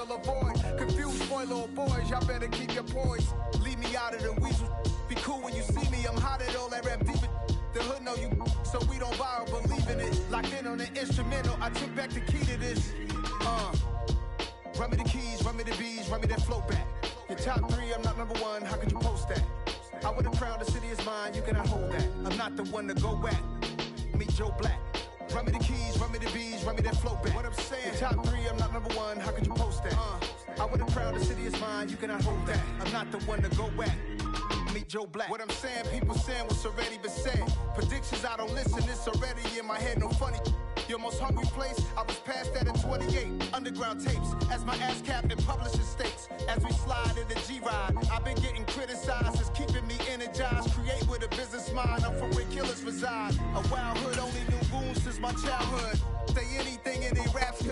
fill a void. Confused boy, little boys, y'all better keep your poise. Leave me out of the weasel. Be cool when you see me, I'm hot at all that rap deep. The hood know you, so we don't borrow, believe in it. Locked in on the instrumental, I took back the key to this. Run me the keys, run me the bees, run me that flow back. Your top 3, I'm not number 1, how could you post that? I would have crowned the city is mine, you cannot hold that. I'm not the one to go at. Meet Joe Black. Run me the keys, run me the bees, run me that flow back. What I'm saying, your top 3, I'm not number 1, how could you post that? I would have crowned the city is mine, you cannot hold that. I'm not the one to go at. Meet Joe Black. What I'm saying, people saying what's already been said. Predictions, I don't listen, it's already in my head, no funny. Your most hungry place, I was past that at 28. Underground tapes, as my ass cap in publishing states. As we slide in the G-Ride, I've been getting criticized, it's keeping me energized. Create with a business mind, I'm from where killers reside. A wild hood, only knew goons since my childhood. Say anything in they raps,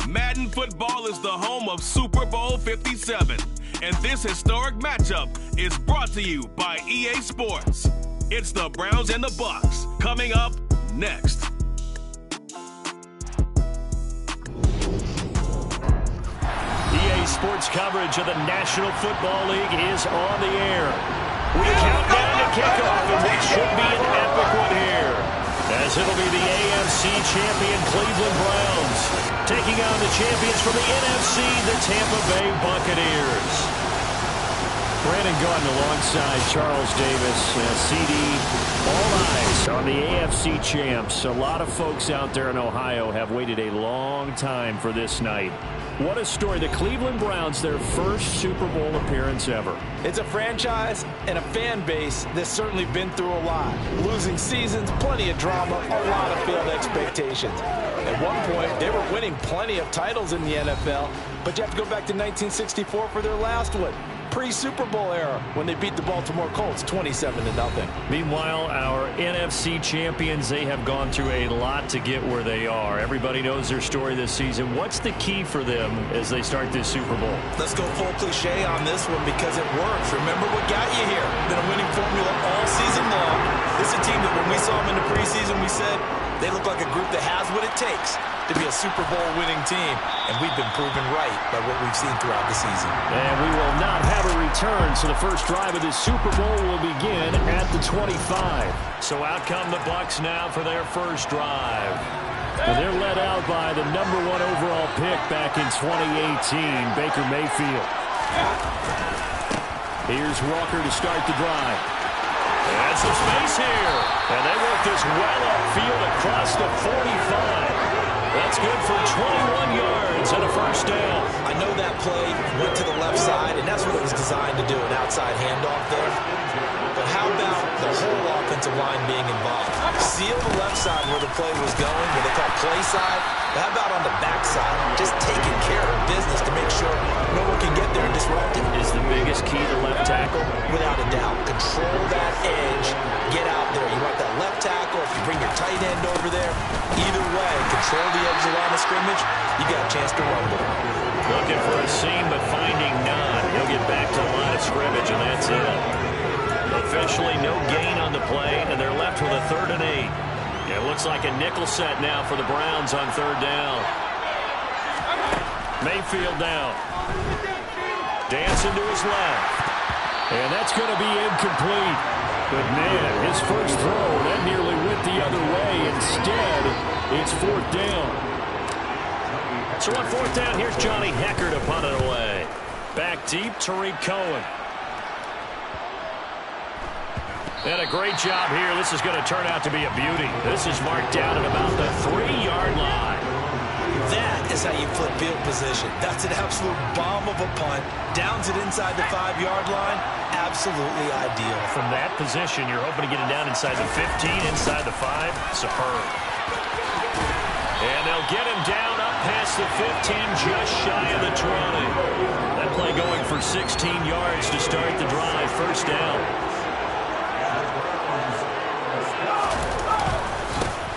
Madden football is the home of Super Bowl 57. And this historic matchup is brought to you by EA Sports. It's the Browns and the Bucks coming up next. EA Sports coverage of the National Football League is on the air. We count down to kickoff, and what should be an epic one here, as it'll be the AFC champion Cleveland Browns taking on the champions from the NFC, the Tampa Bay Buccaneers. Brandon Gaudin alongside Charles Davis, CD, all eyes on the AFC champs. A lot of folks out there in Ohio have waited a long time for this night. What a story. The Cleveland Browns, their first Super Bowl appearance ever. It's a franchise and a fan base that's certainly been through a lot. Losing seasons, plenty of drama, a lot of failed expectations. At one point, they were winning plenty of titles in the NFL, but you have to go back to 1964 for their last one. Pre-Super Bowl era when they beat the Baltimore Colts 27-0. Meanwhile, our NFC champions, they have gone through a lot to get where they are. Everybody knows their story this season. What's the key for them as they start this Super Bowl? Let's go full cliche on this one because it works. Remember what got you here. Been a winning formula all season long. This is a team that when we saw them in the preseason, we said they look like a group that has what it takes to be a Super Bowl winning team, and we've been proven right by what we've seen throughout the season. And we will not have a return, so the first drive of this Super Bowl will begin at the 25. So out come the Bucs now for their first drive. And they're led out by the #1 overall pick back in 2018, Baker Mayfield. Here's Walker to start the drive. And some space here. And they work this well upfield across the 45. That's good for 21 yards and a first down. I know that play went to the left side, and that's what it was designed to do, an outside handoff there. But how about the whole offensive line being involved? Seal the left side where the play was going, what they call play side. But how about on the back side, just taking care of business to make sure no one can get there and disrupt it? Is the biggest key to left tackle? Without a doubt. Control that edge. Get out there. You want that left tackle. If you bring your tight end over there, either way, control the edge of the line of scrimmage, you got a chance to rumble. Looking for a seam, but finding none. He'll get back to the line of scrimmage, and that's it. Officially no gain on the play, and they're left with a 3rd and 8. It looks like a nickel set now for the Browns on 3rd down. Mayfield down. Dancing to his left. And that's going to be incomplete. But, man, his first throw, that nearly went the other way. Instead, it's 4th down. So on 4th down, here's Johnny Hecker to punt it away. Back deep, Tariq Cohen. And a great job here. This is going to turn out to be a beauty. This is marked down at about the 3-yard line. That is how you flip field position. That's an absolute bomb of a punt. Downs it inside the 5-yard line. Absolutely ideal. From that position, you're hoping to get it down inside the 15, inside the 5. Superb. And they'll get him down up past the 15, just shy of the 20. That play going for 16 yards to start the drive. First down.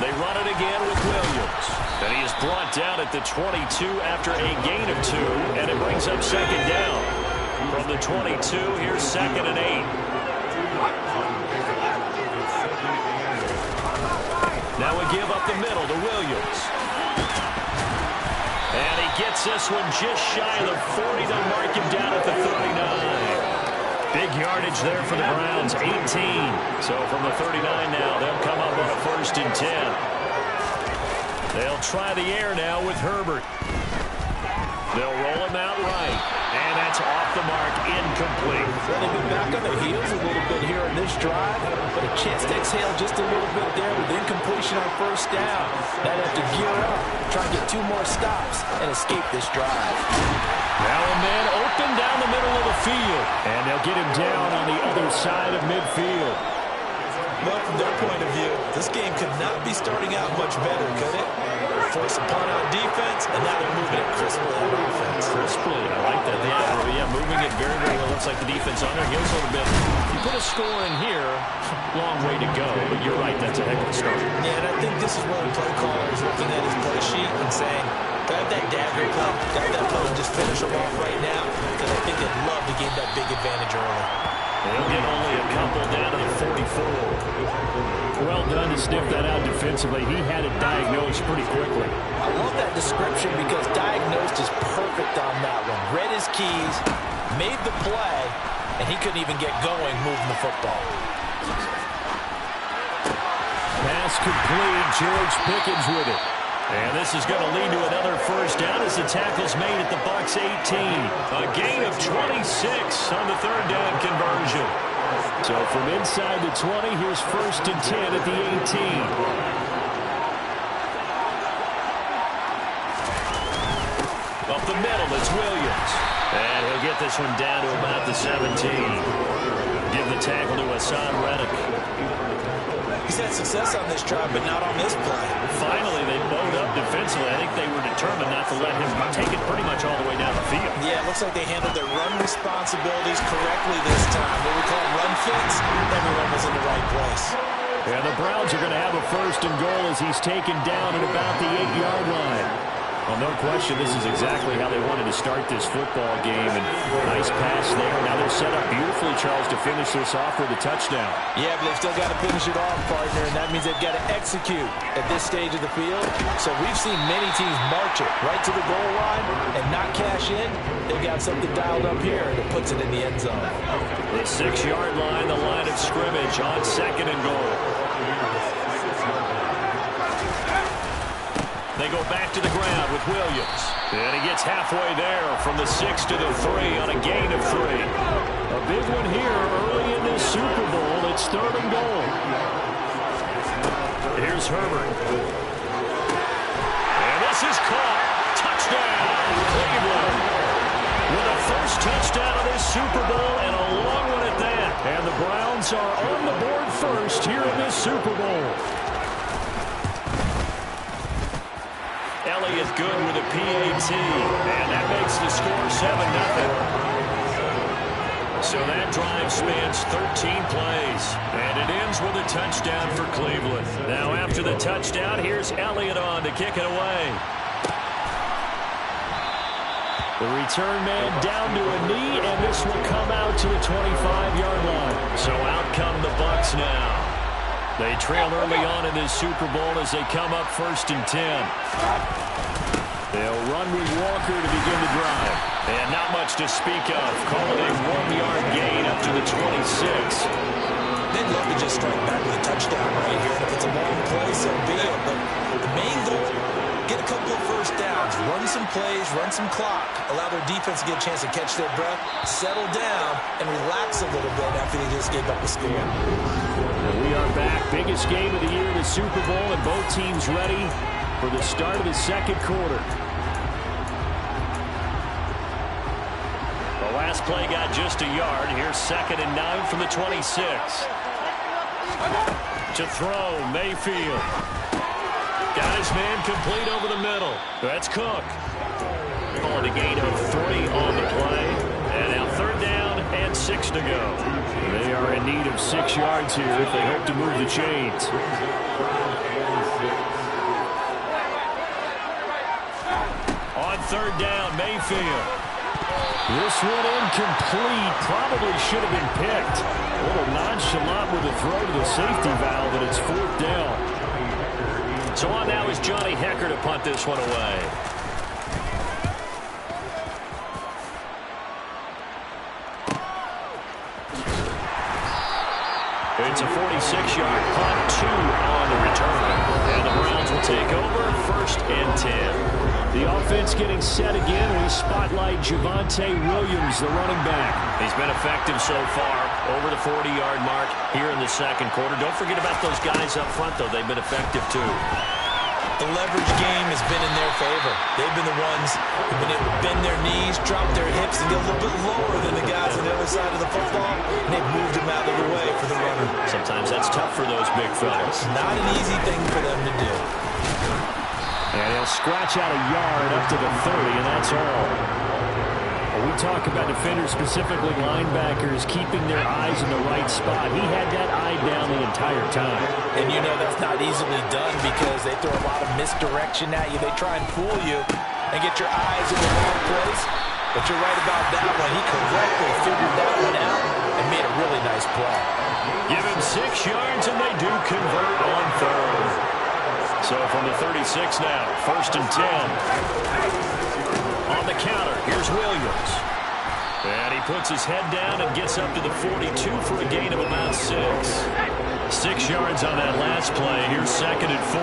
They run it again with Williams. And he is brought down at the 22 after a gain of 2, and it brings up 2nd down. From the 22, here's 2nd and 8. Now we give up the middle to Williams. And he gets this one just shy of the 40. They'll mark him down at the 39. Big yardage there for the Browns, 18. So from the 39 now, they'll come up with a 1st and 10. They'll try the air now with Herbert. They'll roll him out right. And that's off the mark, incomplete. Well, they've been back on their heels a little bit here in this drive, but a chance to exhale just a little bit there with incompletion on 1st down. Now they have to gear up, try and get 2 more stops, and escape this drive. Now a man open down the middle of the field. And they'll get him down on the other side of midfield. Well, from their point of view, this game could not be starting out much better, could it? Force a punt on defense, and now they're moving it crisply on offense. Crisply, I like that. Yeah, moving it very, very well. Looks like the defense on their heels a little bit. You put a score in here, long way to go, but you're right, that's a heck of a start. Yeah, and I think this is where the play caller is looking at his play sheet and saying, grab that dagger play, grab that play and just finish them off right now, because I think they'd love to gain that big advantage early. They'll get only a couple down to the 44. Well done to sniff that out defensively. He had it diagnosed pretty quickly. I love that description because diagnosed is perfect on that one. Read his keys, made the play, and he couldn't even get going moving the football. Pass complete. George Pickens with it. And this is going to lead to another 1st down as the tackle's made at the Bucs 18. A gain of 26 on the 3rd down conversion. So from inside the 20, here's 1st and 10 at the 18. Up the middle, it's Williams. And he'll get this one down to about the 17. Give the tackle to Hassan Reddick. He's had success on this drive, but not on this play. Finally, they bowed up defensively. I think they were determined not to let him take it pretty much all the way down the field. Yeah, it looks like they handled their run responsibilities correctly this time. What we call run fits, everyone was in the right place. And the Browns are going to have a 1st and goal as he's taken down at about the 8-yard line. Well, no question, this is exactly how they wanted to start this football game. And nice pass there. Now they're set up beautifully, Charles, to finish this off with a touchdown. Yeah, but they've still got to finish it off, partner, and that means they've got to execute at this stage of the field. So we've seen many teams march it right to the goal line and not cash in. They've got something dialed up here that puts it in the end zone. The 6-yard line, the line of scrimmage on 2nd and goal. They go back to the ground with Williams. And he gets halfway there from the 6 to the 3 on a gain of 3. A big one here early in this Super Bowl. It's 3rd and goal. Here's Herbert. And this is caught. Touchdown, Cleveland. With a 1st touchdown of this Super Bowl and a long one at that. And the Browns are on the board 1st here in this Super Bowl. Elliott good with a PAT, and that makes the score 7-0. So that drive spans 13 plays, and it ends with a touchdown for Cleveland. Now after the touchdown, here's Elliott on to kick it away. The return man down to a knee, and this will come out to the 25-yard line. So out come the Bucs now. They trail early on in this Super Bowl as they come up 1st and 10. They'll run with Walker to begin the drive. And not much to speak of. Call it a 1-yard gain up to the 26. They'd love to just strike back with a touchdown right here. If it's a long play, so be it. But the main goal, get a couple of 1st downs, run some plays, run some clock, allow their defense to get a chance to catch their breath, settle down, and relax a little bit after they just gave up a score. We are back. Biggest game of the year, the Super Bowl, and both teams ready for the start of the 2nd quarter. The last play got just a yard. Here's 2nd and 9 from the 26. To throw, Mayfield. Got his man complete over the middle. That's Cook. On a gain of 3 on the play. And now 3rd down and 6 to go. They are in need of 6 yards here if they hope to move the chains. On 3rd down, Mayfield. This one incomplete. Probably should have been picked. A little nonchalant with a throw to the safety valve, and it's 4th down. So on now is Johnny Hecker to punt this one away. It's a 46-yard punt, 2 on the return. And the Browns will take over, 1st and 10. The offense getting set again. We spotlight Javonte Williams, the running back. He's been effective so far, over the 40-yard mark here in the second quarter. Don't forget about those guys up front, though. They've been effective, too. The leverage game has been in their favor. They've been the ones who've been able to bend their knees, drop their hips, and get a little bit lower than the guys on the other side of the football, and they've moved them out of the way for the runner. Sometimes that's tough for those big fellas. Not an easy thing for them to do. And he'll scratch out a yard up to the 30, and that's all. When we talk about defenders, specifically linebackers, keeping their eyes in the right spot. He had that eye down the entire time. And you know that's not easily done because they throw a lot of misdirection at you. They try and fool you and get your eyes in the wrong place. But you're right about that one. He correctly figured that one out and made a really nice play. Give him 6 yards, and they do convert on 3rd. So from the 36 now, 1st and 10. On the counter, here's Williams. And he puts his head down and gets up to the 42 for a gain of about 6. 6 yards on that last play. Here's 2nd and 4.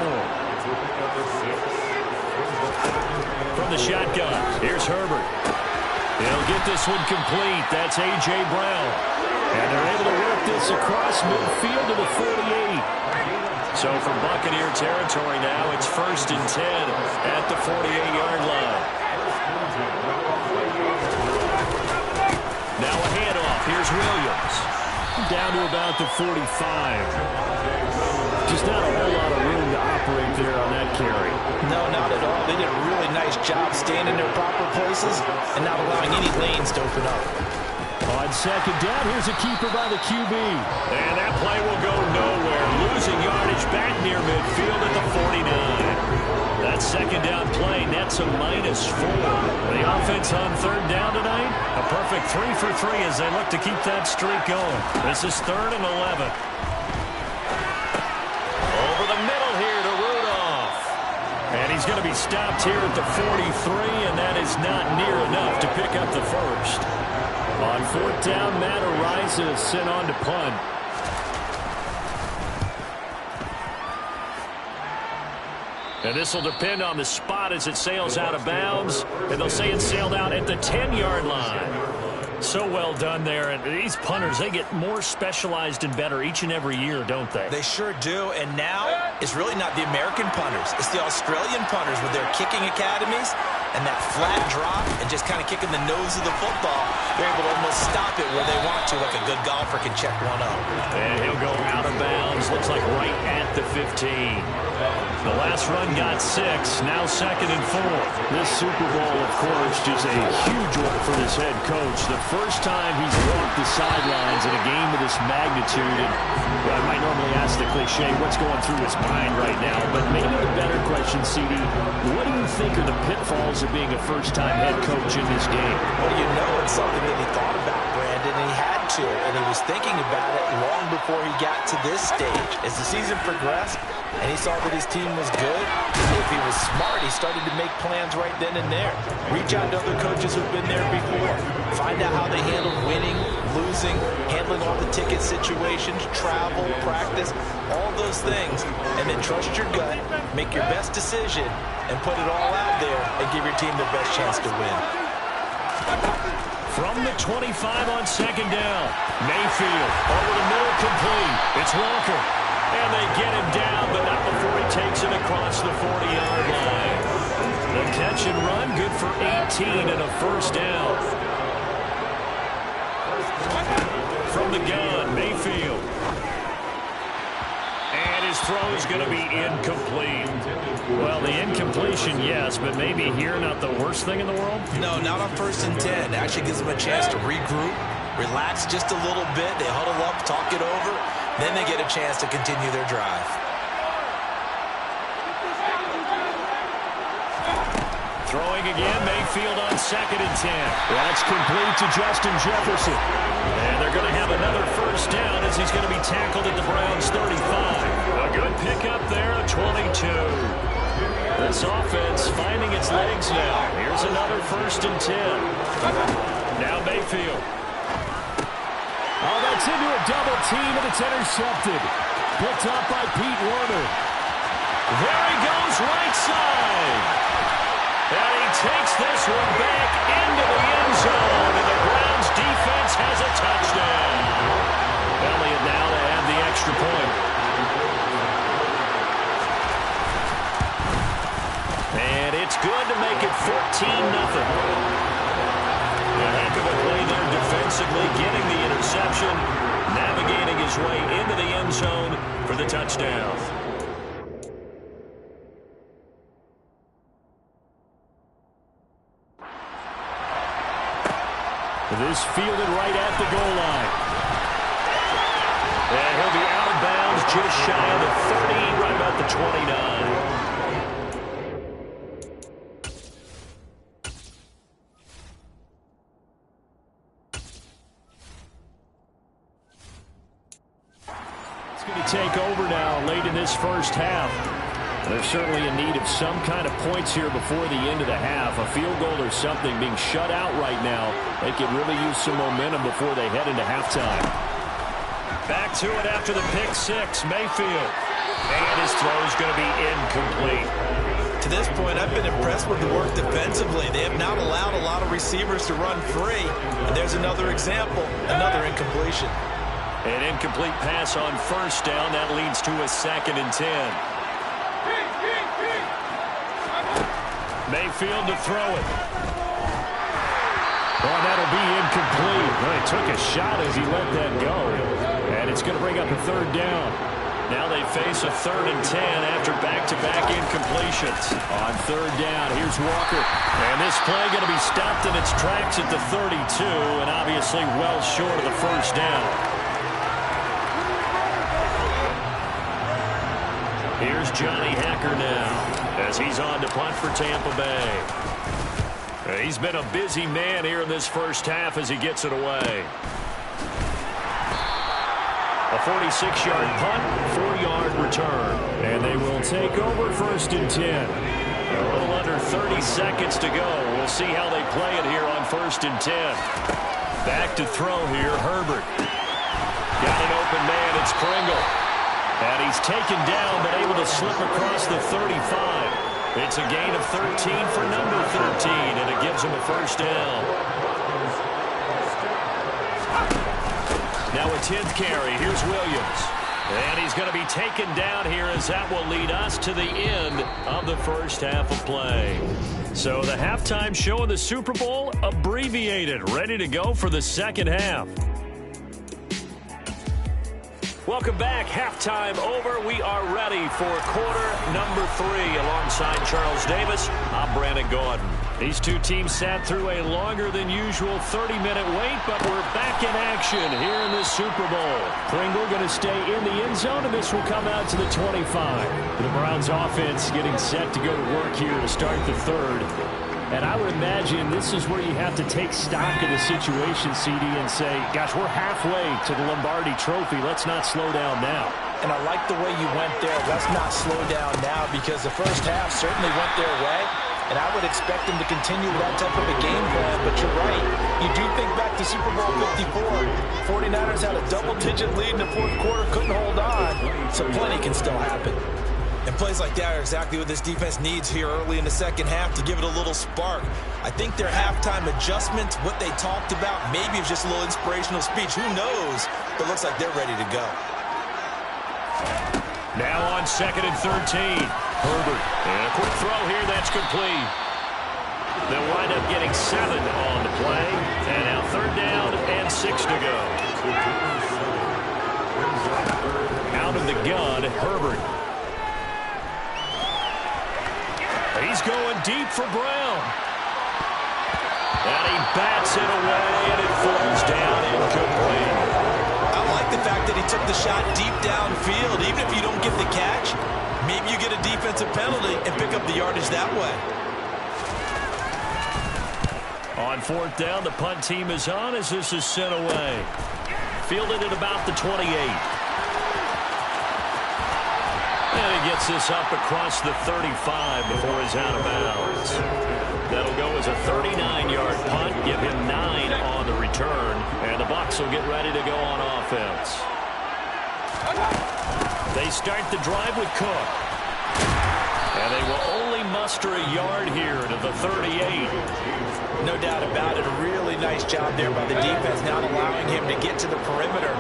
From the shotgun, here's Herbert. He'll get this one complete. That's A.J. Brown. And they're able to work this across midfield to the 48. So from Buccaneer territory now, it's 1st and 10 at the 48-yard line. Now a handoff. Here's Williams. Down to about the 45. Just not a whole lot of room to operate there on that carry. No, not at all. They did a really nice job staying in their proper places and not allowing any lanes to open up. On 2nd down, here's a keeper by the QB. And that play will go nowhere. Losing yardage back near midfield at the 49. That 2nd down play nets a -4. The offense on 3rd down tonight, a perfect 3 for 3 as they look to keep that streak going. This is 3rd and 11. Over the middle here to Rudolph. And he's going to be stopped here at the 43, and that is not near enough to pick up the 1st. On 4th down, Matt Araiza is sent on to punt. And this will depend on the spot as it sails out of bounds. And they'll say it sailed out at the 10-yard line. So well done there. And these punters, they get more specialized and better each and every year, don't they? They sure do. And now it's really not the American punters. It's the Australian punters with their kicking academies and that flat drop and just kind of kicking the nose of the football. They're able to almost stop it where they want to, like a good golfer can check one up. And he'll go out of bounds. Looks like right at the 15. The last run got 6. Now 2nd and 4. This Super Bowl, of course, just a huge one for this head coach. The first time he's walked the sidelines in a game of this magnitude. And I might normally ask the cliche, what's going through his mind right now? But maybe the better question, CD, what do you think are the pitfalls of being a first-time head coach in this game? Well, you know it's something that he thought about, Brandon, and he had to. And he was thinking about it long before he got to this stage. As the season progressed, and he saw that his team was good, if he was smart, he started to make plans right then and there. Reach out to other coaches who've been there before. Find out how they handle winning, losing, handling all the ticket situations, travel, practice, all those things. And then trust your gut, make your best decision, and put it all out there and give your team the best chance to win. From the 25 on 2nd down, Mayfield over the middle, complete. It's Walker. And they get him down, but not before he takes it across the 40-yard line. The catch and run, good for 18 and a 1st down. From the gun, Mayfield. And his throw is going to be incomplete. Well, the incompletion, yes, but maybe here not the worst thing in the world? No, not on 1st and 10. It actually gives them a chance to regroup, relax just a little bit. They huddle up, talk it over. Then they get a chance to continue their drive. Throwing again, Mayfield on 2nd and 10. That's complete to Justin Jefferson. And they're going to have another 1st down as he's going to be tackled at the Browns' 35. A Good pickup there, a 22. This offense finding its legs now. Here's another 1st and 10. Now Mayfield. Oh, that's into a double team, and it's intercepted. Picked up by Pete Werner. There he goes, right side. And he takes this one back into the end zone, and the Browns defense has a touchdown. Elliott now to add the extra point. And it's good to make it 14-0. A heck of a play there defensively, getting the interception, navigating his way into the end zone for the touchdown. This fielded right at the goal line. And he'll be out of bounds just shy of the 30, right about the 29. Take over now late in this first half. They're certainly in need of some kind of points here before the end of the half. A field goal or something, being shut out right now. They could really use some momentum before they head into halftime. Back to it after the pick six, Mayfield. And his throw is going to be incomplete. To this point, I've been impressed with the work defensively. They have not allowed a lot of receivers to run free. And there's another example, another incompletion. An incomplete pass on 1st down. That leads to a 2nd and 10. Mayfield to throw it. Oh, that'll be incomplete. Well, he took a shot as he let that go. And it's going to bring up a 3rd down. Now they face a 3rd and 10 after back-to-back incompletions. On 3rd down, here's Walker. And this play going to be stopped in its tracks at the 32, and obviously well short of the 1st down. Here's Johnny Hacker now as he's on to punt for Tampa Bay. He's been a busy man here in this first half as he gets it away. A 46-yard punt, 4-yard return. And they will take over 1st and 10. A little under 30 seconds to go. We'll see how they play it here on 1st and 10. Back to throw here, Herbert. Got an open man, it's Pringle. And he's taken down, but able to slip across the 35. It's a gain of 13 for number 13, and it gives him a 1st down. Now a 10th carry. Here's Williams. And he's going to be taken down here as that will lead us to the end of the first half of play. So the halftime show of the Super Bowl abbreviated, ready to go for the second half. Welcome back. Halftime over. We are ready for quarter number 3. Alongside Charles Davis, I'm Brandon Gordon. These two teams sat through a longer than usual 30-minute wait, but we're back in action here in the Super Bowl. Pringle going to stay in the end zone, and this will come out to the 25. The Browns offense getting set to go to work here to start the 3rd. And I would imagine this is where you have to take stock of the situation, CD, and say, gosh, we're halfway to the Lombardi Trophy. Let's not slow down now. And I like the way you went there. Let's not slow down now, because the first half certainly went their way. And I would expect them to continue with that type of a game plan. But you're right. You do think back to Super Bowl 54. 49ers had a double-digit lead in the 4th quarter, couldn't hold on. So plenty can still happen. And plays like that are exactly what this defense needs here early in the second half to give it a little spark. I think their halftime adjustments, what they talked about, maybe it's just a little inspirational speech. Who knows? But it looks like they're ready to go. Now on 2nd and 13. Herbert. And a quick throw here. That's complete. They'll wind up getting 7 on the play. And now 3rd down and 6 to go. Out of the gun, Herbert. He's going deep for Brown. And he bats it away, and it falls down incomplete. I like the fact that he took the shot deep downfield. Even if you don't get the catch, maybe you get a defensive penalty and pick up the yardage that way. On 4th down, the punt team is on as this is sent away. Fielded at about the 28. he gets this up across the 35 before he's out of bounds. That'll go as a 39-yard punt, give him 9 on the return, and the Bucs will get ready to go on offense. They start the drive with Cook. And they will only muster a yard here to the 38. No doubt about it. A really nice job there by the defense, not allowing him to get to the perimeter.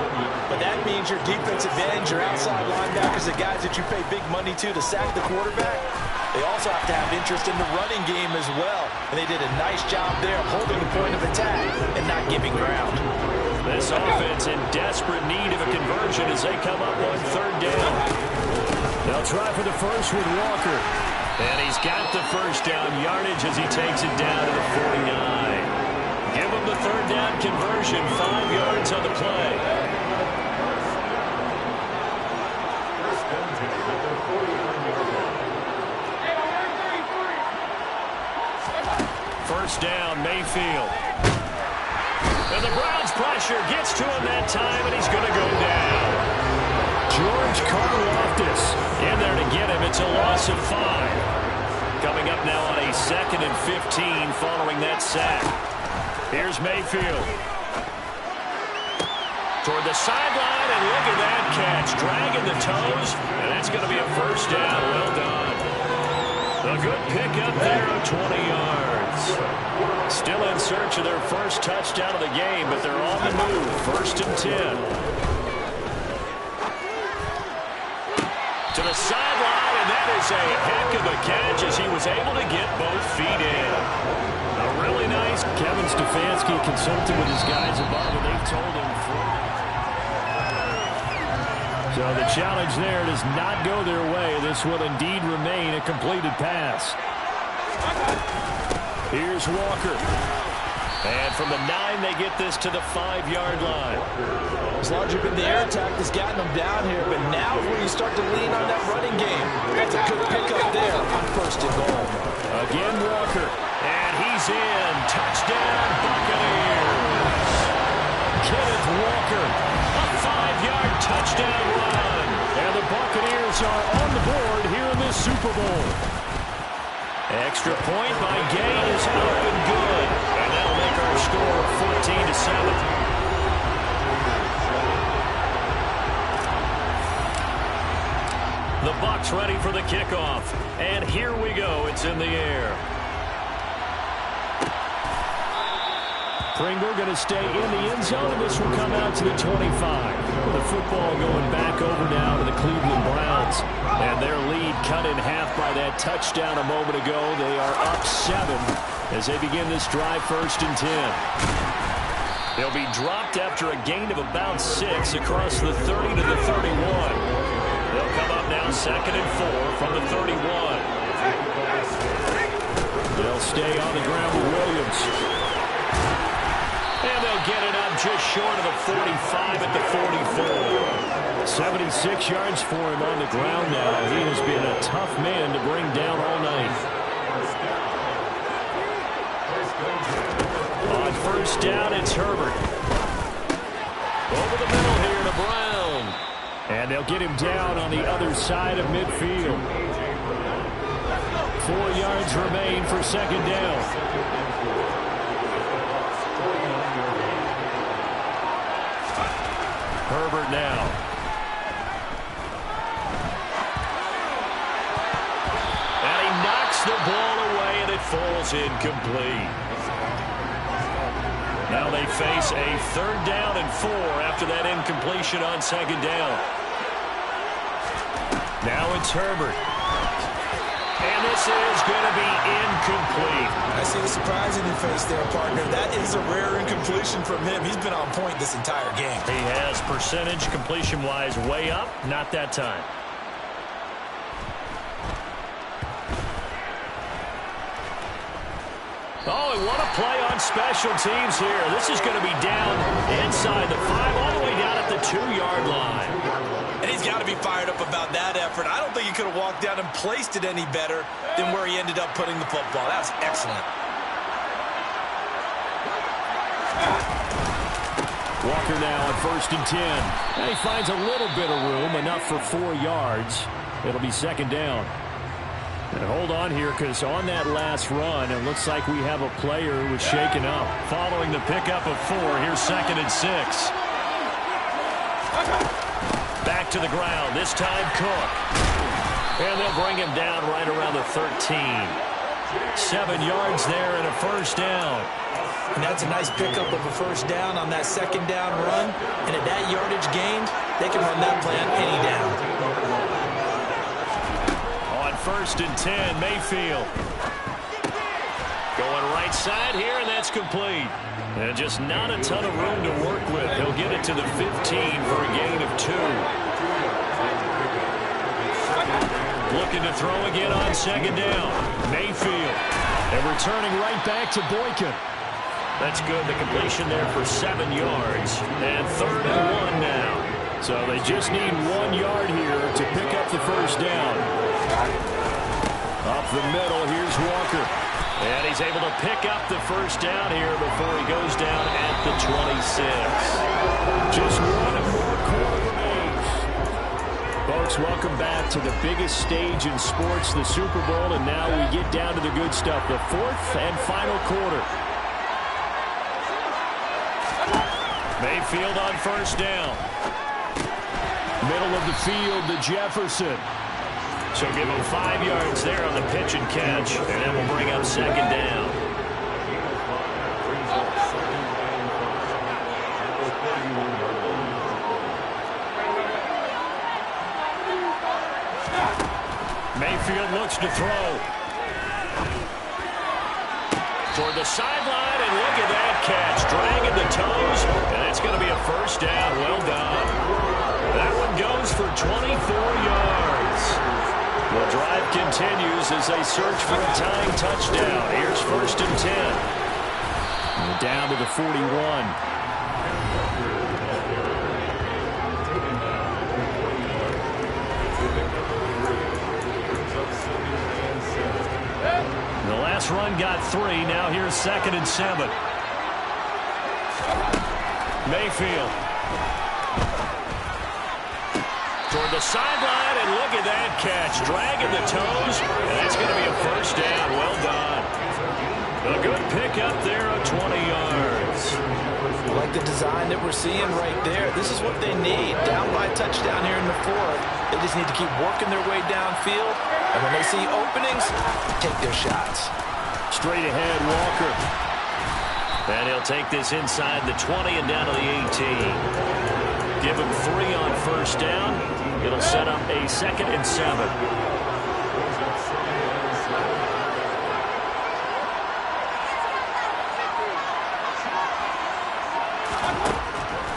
But that means your defensive ends, your outside linebackers, the guys that you pay big money to sack the quarterback, they also have to have interest in the running game as well. And they did a nice job there of holding the point of attack and not giving ground. This offense in desperate need of a conversion as they come up on 3rd down. They'll try for the first with Walker. And he's got the first down yardage as he takes it down to the 49. Give him the 3rd down conversion, 5 yards on the play. First down, Mayfield. And the Browns pressure gets to him that time, and he's going to go down. George Karlaftis in there to get him. It's a loss of 5. Coming up now on a 2nd and 15 following that sack. Here's Mayfield. Toward the sideline, and look at that catch. Dragging the toes, and that's going to be a first down. Well done. A good pickup there of 20 yards. Still in search of their first touchdown of the game, but they're on the move. 1st and 10. To the sideline, and that is a heck of a catch as he was able to get both feet in. A really nice. Kevin Stefanski consulted with his guys above, and they've told him. So the challenge there does not go their way. This will indeed remain a completed pass. Here's Walker. And from the 9, they get this to the 5-yard line. It's largely been the air attack that's gotten them down here, but now is where you start to lean on that running game. That's a good pickup there on 1st and goal. Again, Walker. And he's in. Touchdown, Buccaneers. Kenneth Walker. A 5-yard touchdown run. And the Buccaneers are on the board here in this Super Bowl. Extra point by Gay is up and good. And that'll make our score 14-7. The Bucs ready for the kickoff. And here we go. It's in the air. Pringle going to stay in the end zone, and this will come out to the 25. The football going back over now to the Cleveland Browns. And their lead cut in half by that touchdown a moment ago. They are up 7 as they begin this drive 1st and 10. They'll be dropped after a gain of about 6 across the 30 to the 31. They'll come up now 2nd and 4 from the 31. They'll stay on the ground with Williams. And they'll get it up just short of the 45 at the 44. 76 yards for him on the ground now. He has been a tough man to bring down all night. On 1st down, it's Herbert. Over the middle here to Brown. And they'll get him down on the other side of midfield. 4 yards remain for 2nd down. Herbert now. And he knocks the ball away, and it falls incomplete. Now they face a 3rd down and 4 after that incompletion on 2nd down. Now it's Herbert. And this is going to be incomplete. I see the surprise in your face there, partner. That is a rare incompletion from him. He's been on point this entire game. He has percentage completion-wise way up. Not that time. Oh, and what a play on special teams here. This is going to be down inside the 5, all the way down at the 2-yard line. And he's got to be fired up about that effort. I don't think he could have walked down and placed it any better than where he ended up putting the football. That's excellent. Walker now on 1st and 10. And he finds a little bit of room, enough for 4 yards. It'll be second down. And hold on here, because on that last run, it looks like we have a player who was shaken up. Following the pickup of 4, here's 2nd and 6. Back to the ground, this time Cook. And they'll bring him down right around the 13. 7 yards there and a first down. And that's a nice pickup of a first down on that second down run. And at that yardage gained, they can run that play on any down. On 1st and 10, Mayfield. Going right side here, and that's complete. And just not a ton of room to work with. He'll get it to the 15 for a gain of 2. Looking to throw again on 2nd down. Mayfield. And returning right back to Boykin. That's good. The completion there for 7 yards. And 3rd and 1 now. So they just need 1 yard here to pick up the first down. Up the middle, here's Walker. And he's able to pick up the first down here before he goes down at the 26. Just 1 more quarter remains. Folks, welcome back to the biggest stage in sports, the Super Bowl, and now we get down to the good stuff, the 4th and final quarter. Mayfield on first down. Middle of the field to Jefferson. So give him 5 yards there on the pitch and catch, and that will bring up 2nd down. Mayfield looks to throw. Toward the sideline, and look at that catch. Dragging the toes, and it's going to be a first down. Well done. That one goes for 24 yards. The drive continues as they search for a tying touchdown. Here's 1st and 10. And down to the 41. The last run got 3. Now here's 2nd and 7. Mayfield. Toward the sideline, and look at that catch. Dragging the toes, and that's going to be a first down. Well done. A good pickup there of 20 yards. I like the design that we're seeing right there. This is what they need. Down by a touchdown here in the 4th. They just need to keep working their way downfield. And when they see openings, take their shots. Straight ahead, Walker. And he'll take this inside the 20 and down to the 18. Give him 3 on first down. It'll set up a 2nd and 7.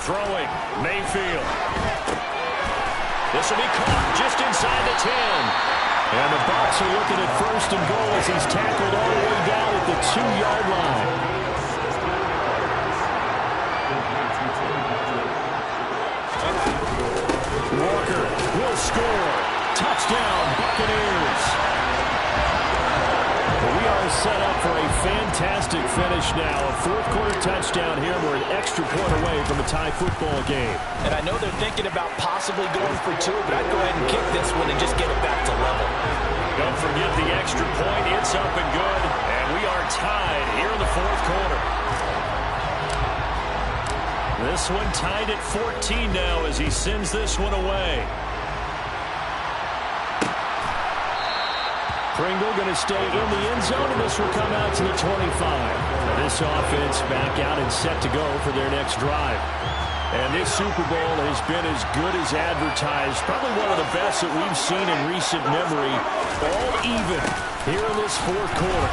Throwing, Mayfield. This will be caught just inside the 10. And the Bucs are looking at 1st and goal as he's tackled all the way down at the 2-yard line. Walker will score. Touchdown, Buccaneers. We are set up for a fantastic finish now. A 4th quarter touchdown here. We're an extra point away from a tie football game. And I know they're thinking about possibly going for 2, but I'd go ahead and kick this one and just get it back to level. Don't forget the extra point. It's up and good. And we are tied here in the 4th quarter. This one tied at 14 now as he sends this one away. Pringle going to stay in the end zone, and this will come out to the 25. This offense back out and set to go for their next drive. And this Super Bowl has been as good as advertised. Probably one of the best that we've seen in recent memory. All even here in this 4th quarter.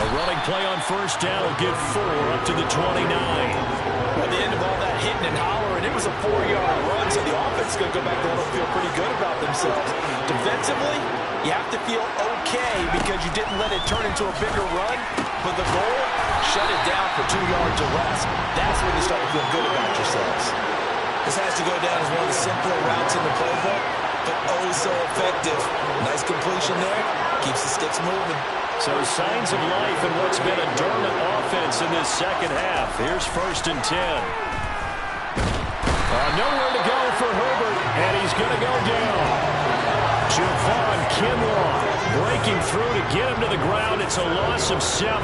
A running play on first down will give 4 up to the 29. At the end of all that hitting and hollering, it was a 4-yard run, so the offense is going to go back home and feel pretty good about themselves. Defensively, you have to feel okay because you didn't let it turn into a bigger run, but the goal, shut it down for 2 yards or less. That's when you start to feel good about yourselves. This has to go down as one of the simpler routes in the playbook, but oh so effective. Nice completion there, keeps the sticks moving. So signs of life in what's been a dormant offense in this second half. Here's 1st and 10. Nowhere to go for Herbert, and he's going to go down. Kinlaw breaking through to get him to the ground. It's a loss of 7.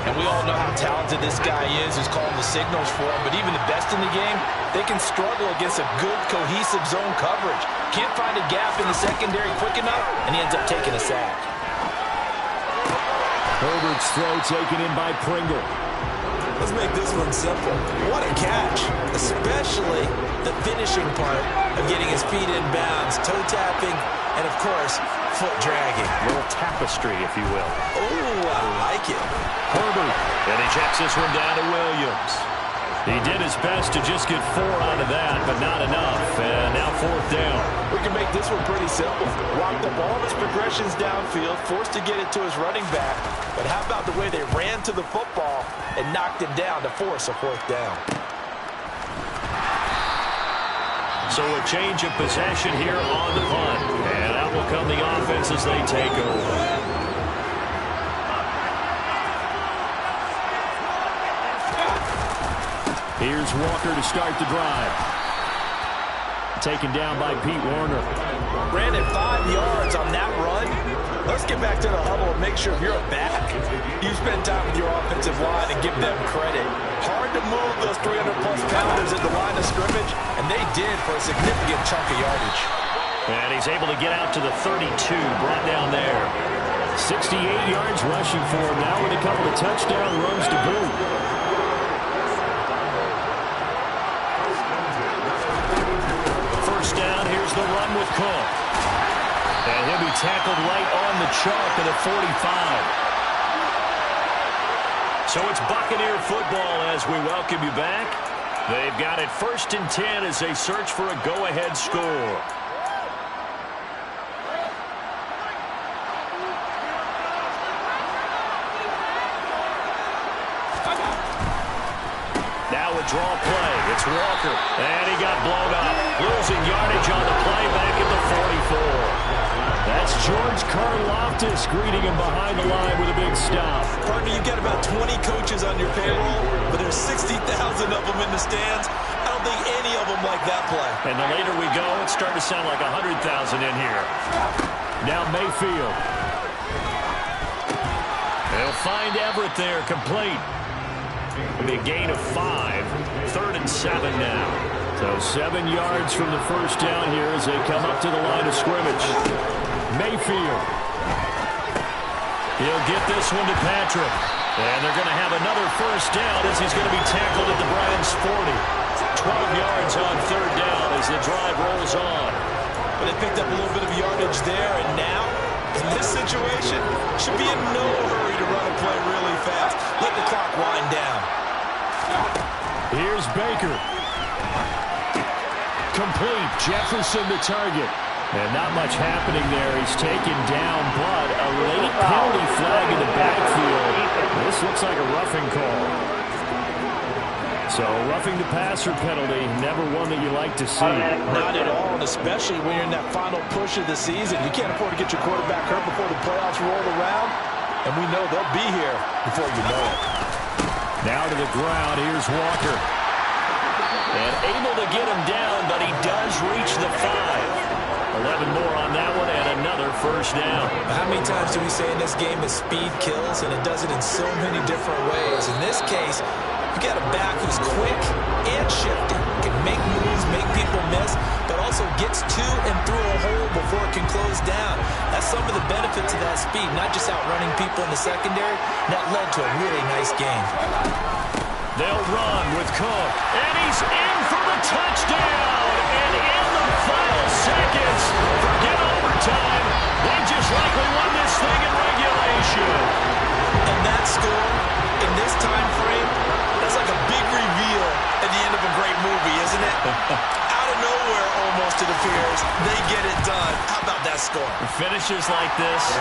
And we all know how talented this guy is who's calling the signals for him. But even the best in the game, they can struggle against a good, cohesive zone coverage. Can't find a gap in the secondary quick enough, and he ends up taking a sack. Herbert's throw taken in by Pringle. Let's make this one simple. What a catch, especially the finishing part of getting his feet in bounds, toe tapping, and of course, foot dragging. A little tapestry, if you will. Oh, I like it. Herbert, and he checks this one down to Williams. He did his best to just get 4 out of that, but not enough. And now 4th down. We can make this one pretty simple. Walked up all of his progressions downfield, forced to get it to his running back. But how about the way they ran to the football and knocked him down to force a 4th down? So a change of possession here on the punt. And out will come the offense as they take over. Here's Walker to start the drive. Taken down by Pete Warner. Ran it 5 yards on that run. Let's get back to the huddle and make sure if you're a back, you spend time with your offensive line and give them credit. Hard to move those 300-plus pounders at the line of scrimmage, and they did for a significant chunk of yardage. And he's able to get out to the 32, brought down there. 68 yards rushing for him now with a couple of touchdown runs to boot. First down, here's the run with Cook. And he'll be tackled right on the chalk at the 45. So it's Buccaneer football as we welcome you back. They've got it 1st and 10 as they search for a go-ahead score. Now a draw play. It's Walker. And he got blown up. Losing yardage on the play back at the 44. That's George Karlaftis greeting him behind the line with a big stop. Partner, you've got about 20 coaches on your payroll, but there's 60,000 of them in the stands. I don't think any of them like that play. And the later we go, it's starting to sound like 100,000 in here. Now Mayfield. They'll find Everett there, complete. It'll be a gain of 5. 3rd and 7 now. So 7 yards from the first down here as they come up to the line of scrimmage. Mayfield. He'll get this one to Patrick. And they're going to have another first down as he's going to be tackled at the Browns' 40. 12 yards on 3rd down as the drive rolls on. But they picked up a little bit of yardage there, and now, in this situation, should be in no hurry to run a play really fast. Let the clock wind down. Here's Baker. Complete. Jefferson the target. And not much happening there. He's taken down, but a late penalty flag in the backfield. This looks like a roughing call. So roughing the passer penalty, never one that you like to see. Not at all, and especially when you're in that final push of the season. You can't afford to get your quarterback hurt before the playoffs roll around, and we know they'll be here before you know it. Now to the ground, here's Walker. And able to get him down, but he does reach the 5. 11 more on that one, and another first down. How many times do we say in this game that speed kills, and it does it in so many different ways? In this case, you got a back who's quick and shifty, can make moves, make people miss, but also gets to and through a hole before it can close down. That's some of the benefits of that speed, not just outrunning people in the secondary. That led to a really nice game. They'll run with Cook, and he's in for the touchdown. And in the final seconds, forget overtime. They just likely won this thing in regulation. And that score, in this time frame, that's like a big reveal at the end of a great movie, isn't it? Out of nowhere, almost, it appears, they get it done. How about that score? Finishes like this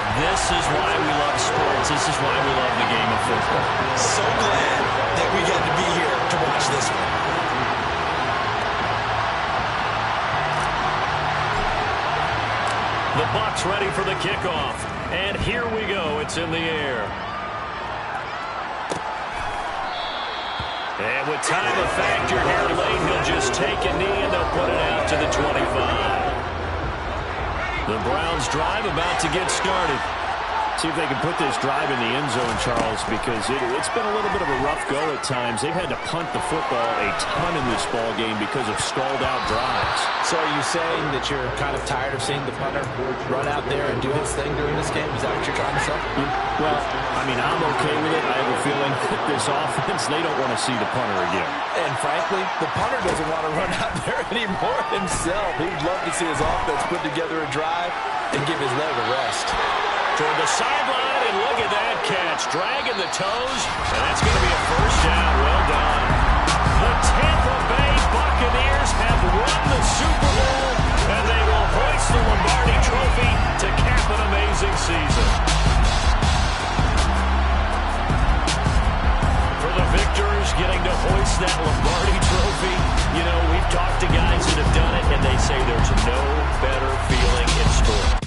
is why we love sports. This is why we love the game of football. So glad that we get to be here to watch this one. The Bucs ready for the kickoff. And here we go. It's in the air. And with time a factor here late, he'll just take a knee and they'll put it out to the 25. The Browns drive about to get started. See if they can put this drive in the end zone, Charles, because it's been a little bit of a rough go at times. They've had to punt the football a ton in this ball game because of stalled-out drives. So are you saying that you're kind of tired of seeing the punter run out there and do his thing during this game? Is that what you're trying to say? Well, I mean, I'm okay with it. I have a feeling that this offense, they don't want to see the punter again. And frankly, the punter doesn't want to run out there anymore himself. He'd love to see his offense put together a drive and give his leg a rest. Toward the sideline, and look at that catch. Dragging the toes, and that's going to be a first down. Well done. The Tampa Bay Buccaneers have won the Super Bowl, and they will hoist the Lombardi Trophy to cap an amazing season. For the victors, getting to hoist that Lombardi Trophy, you know, we've talked to guys that have done it, and they say there's no better feeling in sport.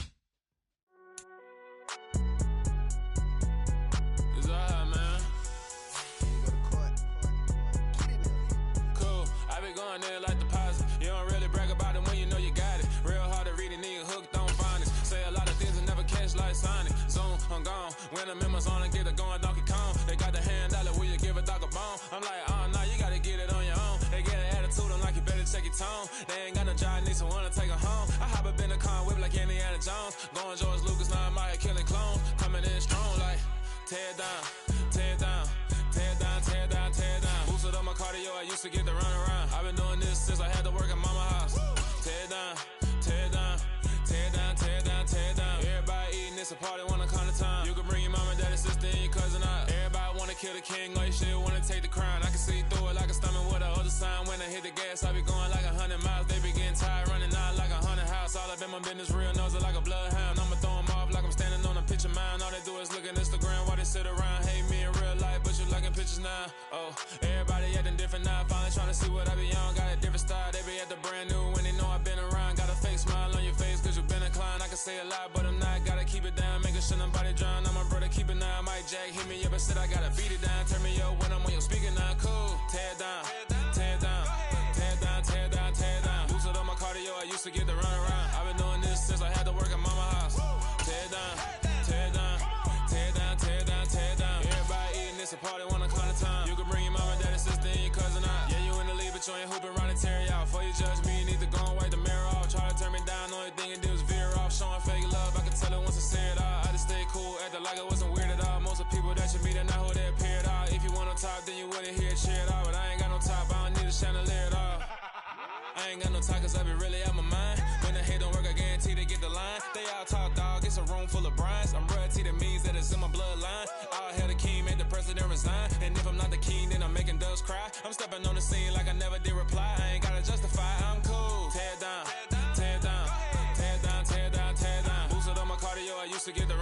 When the members on and get it going Donkey Kong, they got the hand dollar, will you give a dog a bone? I'm like, nah, you gotta get it on your own. They get an attitude, I'm like, you better check your tone. They ain't got no job, need someone to take her home. I hop up in the car, whip like Indiana Jones. Going George Lucas, now I'm out here killing clones. Coming in strong like, tear down, tear down, tear down, tear down, tear down. Boosted up my cardio, I used to get to run around. I've been doing this since I had to work at mama house. Tear down, tear down, tear down, tear down, tear down. Everybody eating, it's a party, wanna come to time. You can bring your mama, daddy, sister, and your cousin out. Everybody wanna kill the king, or you shit wanna take the crown. I can see through it like a stomach with a other sign. When I hit the gas, I be going like 100 miles. They be getting tired, running out like 100 house. All up in my business, real nose it like a bloodhound. I'ma throw 'em off like I'm standing on a picture mound. All they do is look at Instagram while they sit around. Hate me in real life, but you liking pictures now. Oh, everybody acting different now. Finally trying to see what I be on. Got a different style, they be at the brand new when they know I've been around. Got a fake smile on your face, cause you been inclined. I can say a lot, but I'm not. Gotta keep it down, making sure nobody drown. I'm my brother, keep it now. Mike Jack hit me up and said I gotta beat it down. Turn me up when I'm on your speaker now. Cool, tear down, tear down, tear down, tear down, tear down. Boosted up my cardio, I used to get to run around. I've been doing this since I had to work at mama house. Tear down, tear down, tear down, tear down, tear down. Everybody eating, it's a party, wanna come to time. You can bring your mama, daddy, sister, and your cousin out. Yeah, you in the league, but you ain't hooping around and tear you out. Before you judge me, you need to go and wipe the mirror off. Try to turn me down, only thing you do is veer off. Showing fake love, I can tell it once I see it all. I just stay cool, acting like it wasn't weird at all. Most of the people that you meet are not who they appear at all. If you want on top, then you wouldn't hear it cheer at all. But I ain't got no top, I don't need a chandelier at all. I ain't got no time, cause I be really out my mind. When the hate don't work, I guarantee they get the line. They all talk, dog, it's a room full of brines. I'm royalty, that means that it's in my bloodline. All hail the king, made the president resign. And if I'm not the king, then I'm making doves cry. I'm stepping on the scene like I never did reply. I ain't gotta justify, I'm cool. Tear down, tear down, tear down, tear down, tear down. Boosted on my cardio, I used to get the